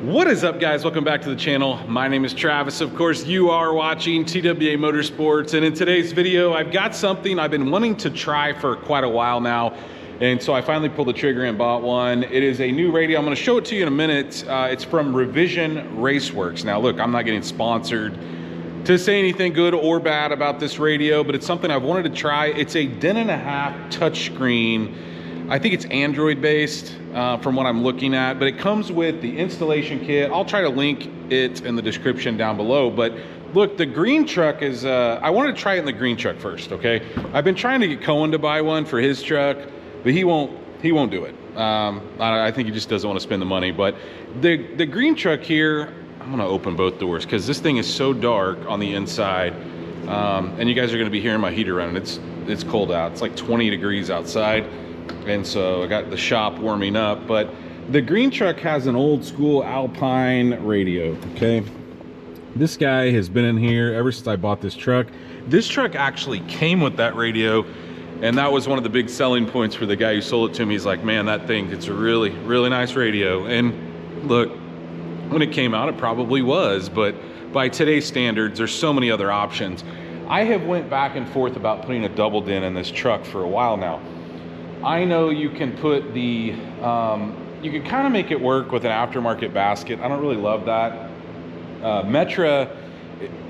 What is up, guys? Welcome back to the channel. My name is Travis. Of course, you are watching TWA Motorsports, and in today's video I've got something I've been wanting to try for quite a while now, and so I finally pulled the trigger and bought one. It is a new radio. I'm going to show it to you in a minute. It's from Revision Raceworks. Now look, I'm not getting sponsored to say anything good or bad about this radio, but it's something I've wanted to try. It's a 10.5 touchscreen. I think it's Android based from what I'm looking at, but it comes with the installation kit. I'll try to link it in the description down below. But look, the green truck is, I wanted to try it in the green truck first, okay? I've been trying to get Cohen to buy one for his truck, but he won't do it. I think he just doesn't want to spend the money. But the green truck here, I'm gonna open both doors because this thing is so dark on the inside. And you guys are gonna be hearing my heater running. It's cold out. It's like 20 degrees outside. And so I got the shop warming up, but the green truck has an old school Alpine radio, okay? This guy has been in here ever since I bought this truck. This truck actually came with that radio, and that was one of the big selling points for the guy who sold it to me. He's like, man, that thing, it's a really, really nice radio. And look, when it came out, it probably was, but by today's standards, there's so many other options. I have went back and forth about putting a double din in this truck for a while now. I know you can put the, you can kind of make it work with an aftermarket basket. I don't really love that. Metra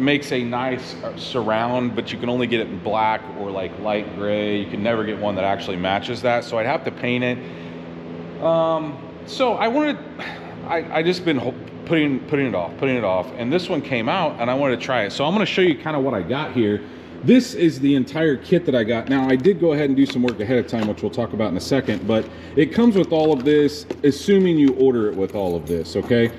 makes a nice surround, but you can only get it in black or like light gray. You can never get one that actually matches that, so I'd have to paint it. So I just been putting it off, and this one came out, and I wanted to try it. So I'm going to show you kind of what I got here. This is the entire kit that I got. Now, I did go ahead and do some work ahead of time, which we'll talk about in a second, but it comes with all of this, assuming you order it with all of this, okay?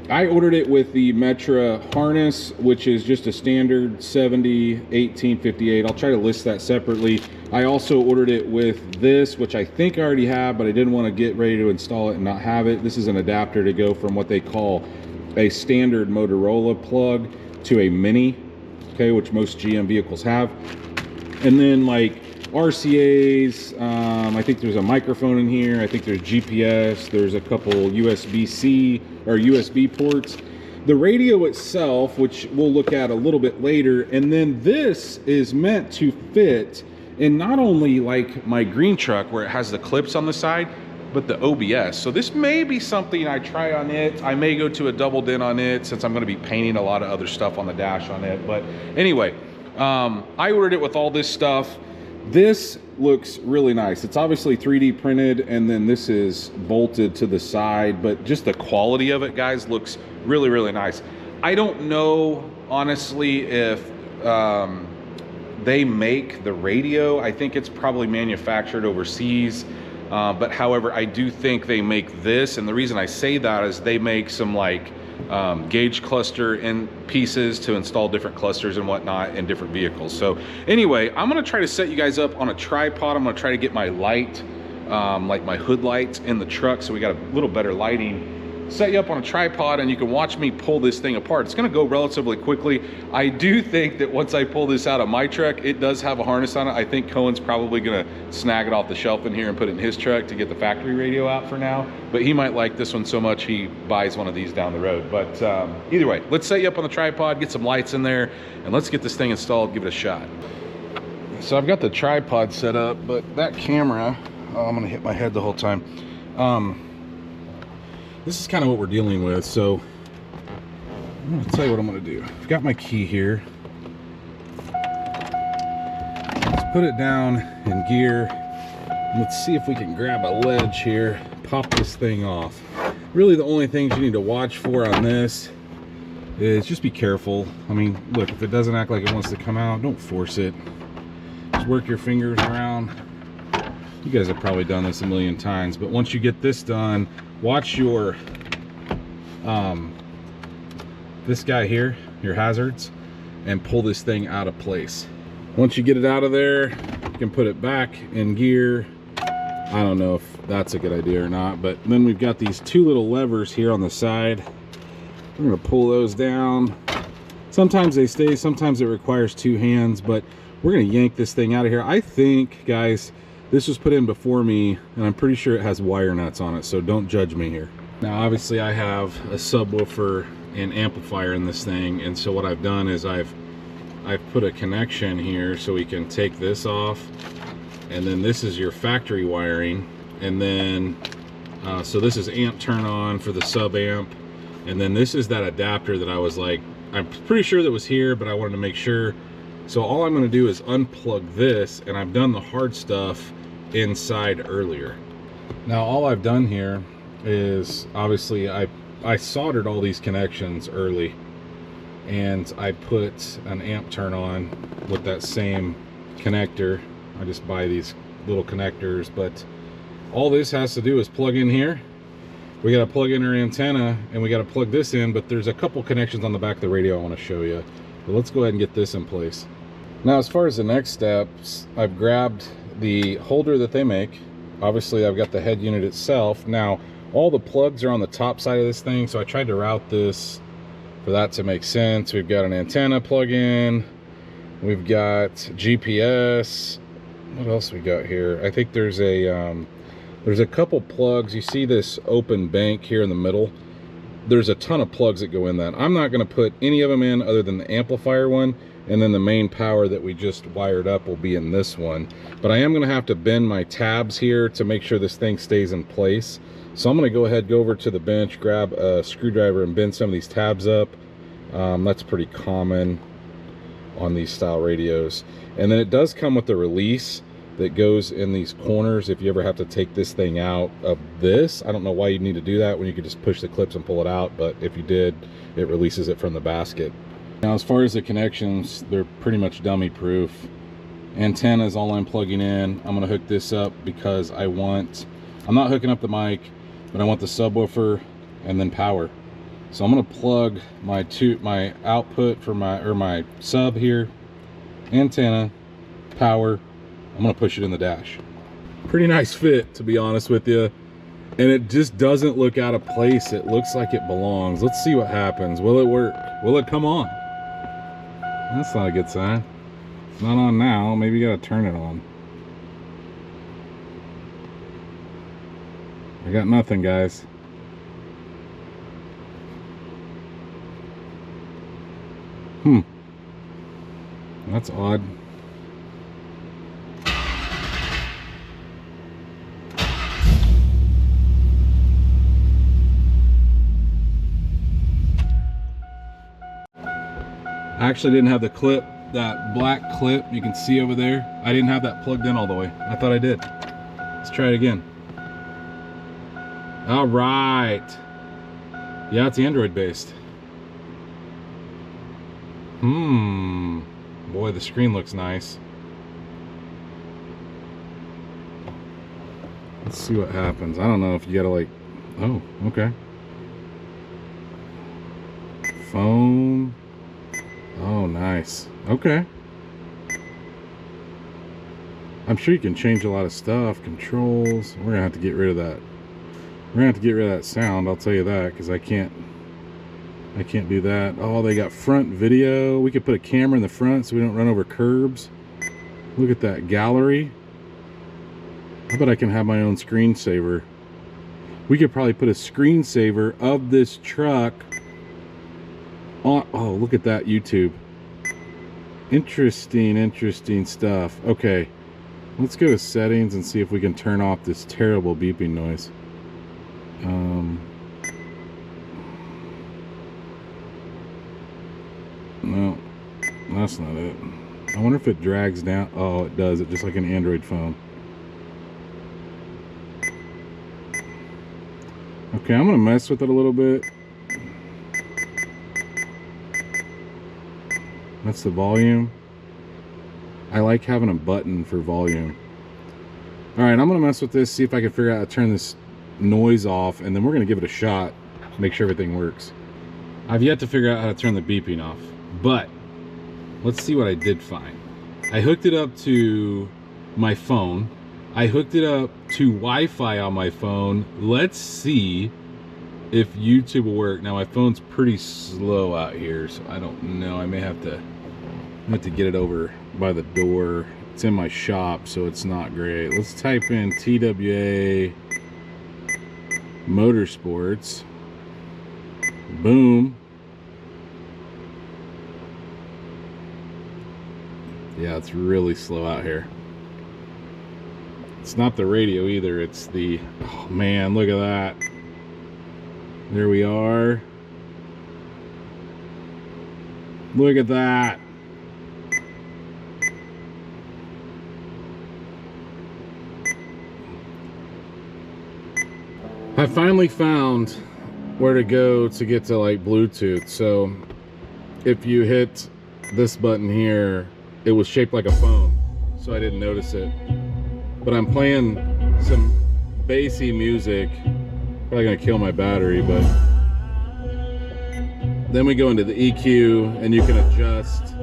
I ordered it with the Metra harness, which is just a standard 70, 18, 58. I'll try to list that separately. I also ordered it with this, which I think I already have, but I didn't want to get ready to install it and not have it. This is an adapter to go from what they call a standard Motorola plug to a mini, okay, which most GM vehicles have. And then like RCA's, I think there's a microphone in here. I think there's GPS. There's a couple USB-C or USB ports. The radio itself, which we'll look at a little bit later. And then this is meant to fit in not only like my green truck where it has the clips on the side, but the OBS. So this may be something I try on it. I may go to a double din on it since I'm going to be painting a lot of other stuff on the dash on it. But anyway, I ordered it with all this stuff. This looks really nice. It's obviously 3D printed, and then this is bolted to the side, but just the quality of it, guys, looks really, really nice. I don't know, honestly, if they make the radio. I think it's probably manufactured overseas. But however, I do think they make this, and the reason I say that is they make some like gauge cluster in pieces to install different clusters and whatnot in different vehicles. So anyway, I'm gonna try to set you guys up on a tripod. I'm gonna try to get my light, like my hood lights in the truck, so we got a little better lighting. Set you up on a tripod and you can watch me pull this thing apart. It's gonna go relatively quickly. I do think that once I pull this out of my truck, it does have a harness on it. I think Cohen's probably gonna snag it off the shelf in here and put it in his truck to get the factory radio out for now. But he might like this one so much he buys one of these down the road. But either way, let's set you up on the tripod, get some lights in there, and let's get this thing installed, give it a shot. So I've got the tripod set up, but that camera, oh, I'm gonna hit my head the whole time. This is kind of what we're dealing with, so I'm going to tell you what I'm going to do. I've got my key here. Let's put it down in gear. Let's see if we can grab a ledge here, pop this thing off. Really the only things you need to watch for on this is just be careful. I mean, look, if it doesn't act like it wants to come out, don't force it. Just work your fingers around. You guys have probably done this a million times, but once you get this done, watch your this guy here, your hazards, and pull this thing out of place. Once you get it out of there, you can put it back in gear. I don't know if that's a good idea or not, but then we've got these two little levers here on the side. We're gonna pull those down. Sometimes they stay, sometimes it requires two hands, but we're gonna yank this thing out of here. I think, guys, this was put in before me, and I'm pretty sure it has wire nuts on it, so don't judge me here. Now obviously I have a subwoofer and amplifier in this thing, and so what I've done is I've put a connection here so we can take this off, and then this is your factory wiring, and then so this is amp turn on for the sub amp, and then this is that adapter that I was like, I'm pretty sure that was here, but I wanted to make sure. So all I'm going to do is unplug this, and I've done the hard stuff inside earlier. Now all I've done here is obviously I soldered all these connections early, and I put an amp turn on with that same connector. I just buy these little connectors, but all this has to do is plug in here. We got to plug in our antenna, and we got to plug this in, but there's a couple connections on the back of the radio I want to show you. But let's go ahead and get this in place. Now as far as the next steps, I've grabbed the holder that they make. Obviously I've got the head unit itself. Now all the plugs are on the top side of this thing, so I tried to route this for that to make sense. We've got an antenna plug in, we've got GPS. What else we got here? I think there's a couple plugs. You see this open bank here in the middle? There's a ton of plugs that go in that. I'm not going to put any of them in other than the amplifier one, and then the main power that we just wired up will be in this one. But I am going to have to bend my tabs here to make sure this thing stays in place. So I'm going to go ahead, go over to the bench, grab a screwdriver and bend some of these tabs up. That's pretty common on these style radios. And then it does come with a release that goes in these corners if you ever have to take this thing out of this. I don't know why you need to do that when you could just push the clips and pull it out, but if you did, it releases it from the basket. Now as far as the connections, they're pretty much dummy proof. Antenna is all I'm plugging in. I'm going to hook this up because I'm not hooking up the mic, but I want the subwoofer and then power. So I'm going to plug my output for my sub here, antenna, power. I'm going to push it in the dash. Pretty nice fit, to be honest with you. And it just doesn't look out of place. It looks like it belongs. Let's see what happens. Will it work? Will it come on? That's not a good sign. It's not on now. Maybe you gotta turn it on. I got nothing, guys. That's odd. I actually didn't have the clip, that black clip you can see over there. I didn't have that plugged in all the way. I thought I did. Let's try it again. All right. Yeah, it's Android based. Boy, the screen looks nice. Let's see what happens. I don't know if you gotta like, oh, okay. Phone. Oh, nice. Okay. I'm sure you can change a lot of stuff. Controls. We're gonna have to get rid of that. We're gonna have to get rid of that sound, I'll tell you that, because I can't do that. Oh, they got front video. We could put a camera in the front so we don't run over curbs. Look at that gallery. I bet I can have my own screensaver. We could probably put a screensaver of this truck on. Oh, look at that, YouTube. Interesting stuff. Okay, let's go to settings and see if we can turn off this terrible beeping noise. No, that's not it. I wonder if it drags down. Oh, it does. It just like an Android phone. Okay, I'm gonna mess with it a little bit. That's the volume. I like having a button for volume. All right, I'm gonna mess with this, see if I can figure out how to turn this noise off, and then we're gonna give it a shot, make sure everything works. I've yet to figure out how to turn the beeping off, but let's see what I did find. I hooked it up to my phone. I hooked it up to Wi-Fi on my phone. Let's see if YouTube will work. Now my phone's pretty slow out here, so I don't know. I may have to get it over by the door. It's in my shop, so it's not great. Let's type in TWA Motorsports. Boom. Yeah, it's really slow out here. It's not the radio either, it's the, oh man, look at that. There we are. Look at that. I finally found where to go to get to like Bluetooth. So if you hit this button here, it was shaped like a phone, so I didn't notice it. But I'm playing some bassy music. Probably gonna kill my battery, but then we go into the EQ and you can adjust.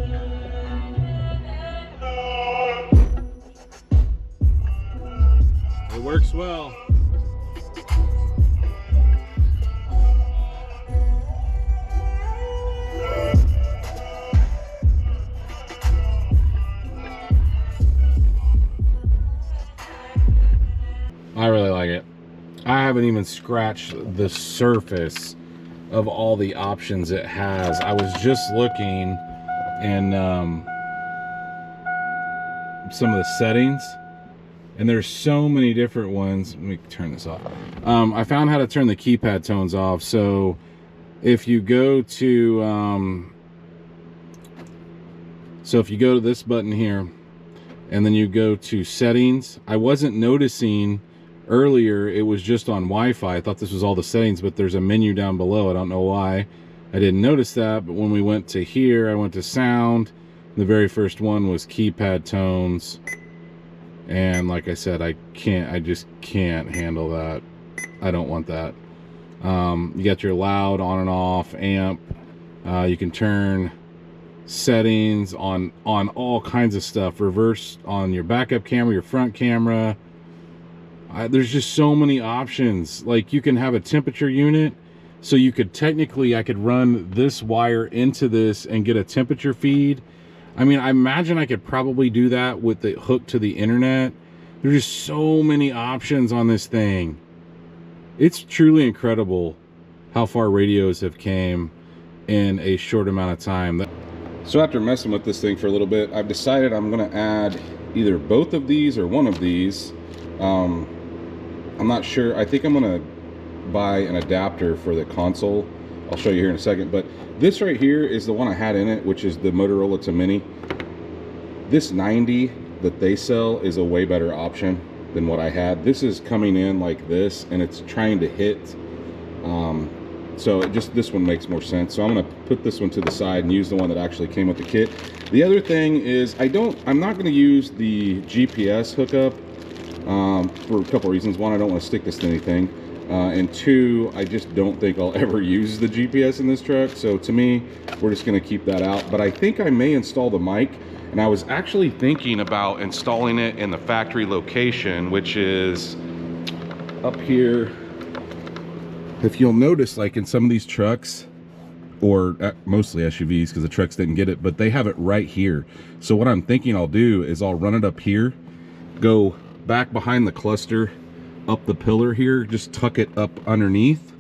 It works well. I really like it. I haven't even scratched the surface of all the options it has. I was just looking in some of the settings, and there's so many different ones. Let me turn this off. I found how to turn the keypad tones off. So if you go to this button here, and then you go to settings, I wasn't noticing earlier it was just on Wi-Fi. I thought this was all the settings, but there's a menu down below. I don't know why I didn't notice that, but when we went to here, I went to sound. The very first one was keypad tones, and like I said, I just can't handle that. I don't want that. You got your loud on and off, amp. You can turn settings on all kinds of stuff. Reverse on your backup camera, your front camera. There's just so many options. Like, you can have a temperature unit, so you could technically, I could run this wire into this and get a temperature feed. I mean, I imagine I could probably do that with the hook to the internet. There's just so many options on this thing. It's truly incredible how far radios have came in a short amount of time. So after messing with this thing for a little bit, I've decided I'm gonna add either both of these or one of these. I'm not sure. I think I'm gonna buy an adapter for the console. I'll show you here in a second, but this right here is the one I had in it, which is the Motorola to Mini. This 90 that they sell is a way better option than what I had. This is coming in like this, and it's trying to hit. So this one makes more sense. So I'm gonna put this one to the side and use the one that actually came with the kit. The other thing is I'm not gonna use the GPS hookup for a couple reasons. One, I don't want to stick this to anything. And two, I just don't think I'll ever use the GPS in this truck. So to me, we're just gonna keep that out. But I think I may install the mic. And I was actually thinking about installing it in the factory location, which is up here. If you'll notice, like in some of these trucks, or mostly SUVs, because the trucks didn't get it, but they have it right here. So what I'm thinking I'll do is I'll run it up here, go back behind the cluster, up the pillar here, just tuck it up underneath,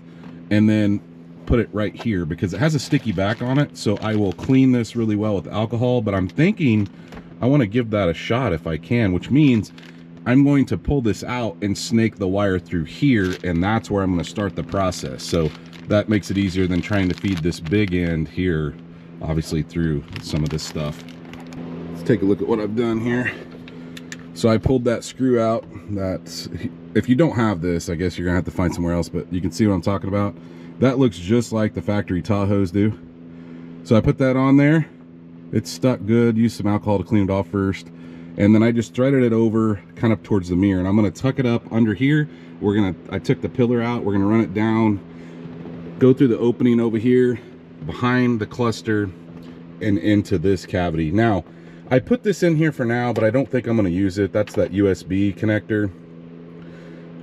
and then put it right here, because it has a sticky back on it. So I will clean this really well with alcohol, but I'm thinking I want to give that a shot if I can, which means I'm going to pull this out and snake the wire through here, and that's where I'm going to start the process. So that makes it easier than trying to feed this big end here, obviously through some of this stuff. Let's take a look at what I've done here. So I pulled that screw out. That's, if you don't have this, I guess you're gonna have to find somewhere else, but you can see what I'm talking about. That looks just like the factory Tahoes do. So I put that on there. It's stuck good. Used some alcohol to clean it off first. And then I just threaded it over kind of towards the mirror, and I'm gonna tuck it up under here. I took the pillar out. We're gonna run it down, go through the opening over here, behind the cluster, and into this cavity. Now, I put this in here for now, but I don't think I'm gonna use it. That's that USB connector.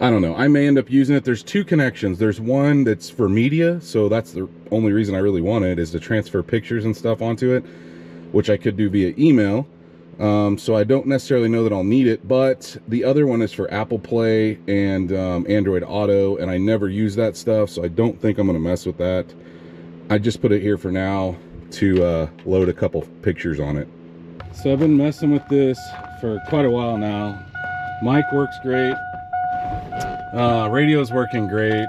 I don't know. I may end up using it. There's two connections. There's one that's for media, so that's the only reason I really want it, is to transfer pictures and stuff onto it, which I could do via email. So I don't necessarily know that I'll need it, but the other one is for Apple Play and Android Auto, and I never use that stuff, so I don't think I'm going to mess with that. I just put it here for now to load a couple pictures on it. So I've been messing with this for quite a while now. Mic works great. Radio's working great.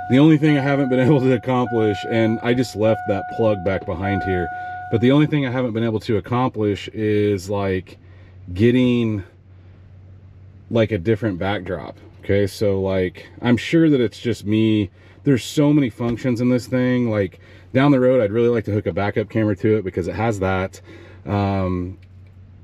The only thing I haven't been able to accomplish, and I just left that plug back behind here, but the only thing I haven't been able to accomplish is like getting like a different backdrop. Okay, so like I'm sure that it's just me. There's so many functions in this thing. Like down the road, I'd really like to hook a backup camera to it because it has that.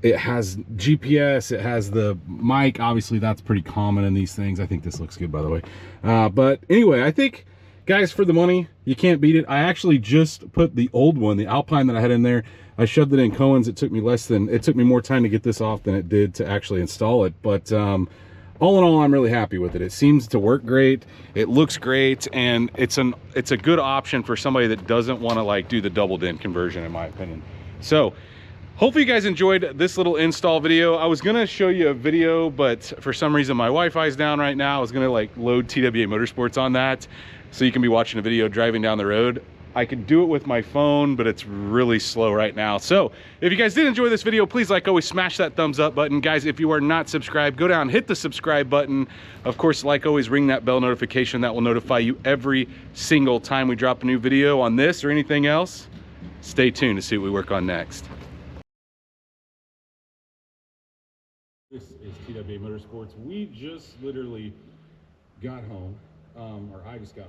It has GPS, it has the mic. Obviously that's pretty common in these things. I think this looks good, by the way. But anyway, I think, guys, for the money, you can't beat it. I actually just put the old one, the Alpine that I had in there, I shoved it in Cohen's. It took me more time to get this off than it did to actually install it. But all in all, I'm really happy with it. It seems to work great. It looks great, and it's a good option for somebody that doesn't want to like do the double din conversion, in my opinion. So hopefully you guys enjoyed this little install video. I was gonna show you a video, but for some reason my Wi-Fi is down right now. I was gonna like load TWA Motorsports on that so you can be watching a video driving down the road. I could do it with my phone, but it's really slow right now. So if you guys did enjoy this video, please, like always, smash that thumbs up button. Guys, if you are not subscribed, go down, hit the subscribe button. Of course, like always, ring that bell notification. That will notify you every single time we drop a new video on this or anything else. Stay tuned to see what we work on next. This is TWA Motorsports. We just literally got home, or I just got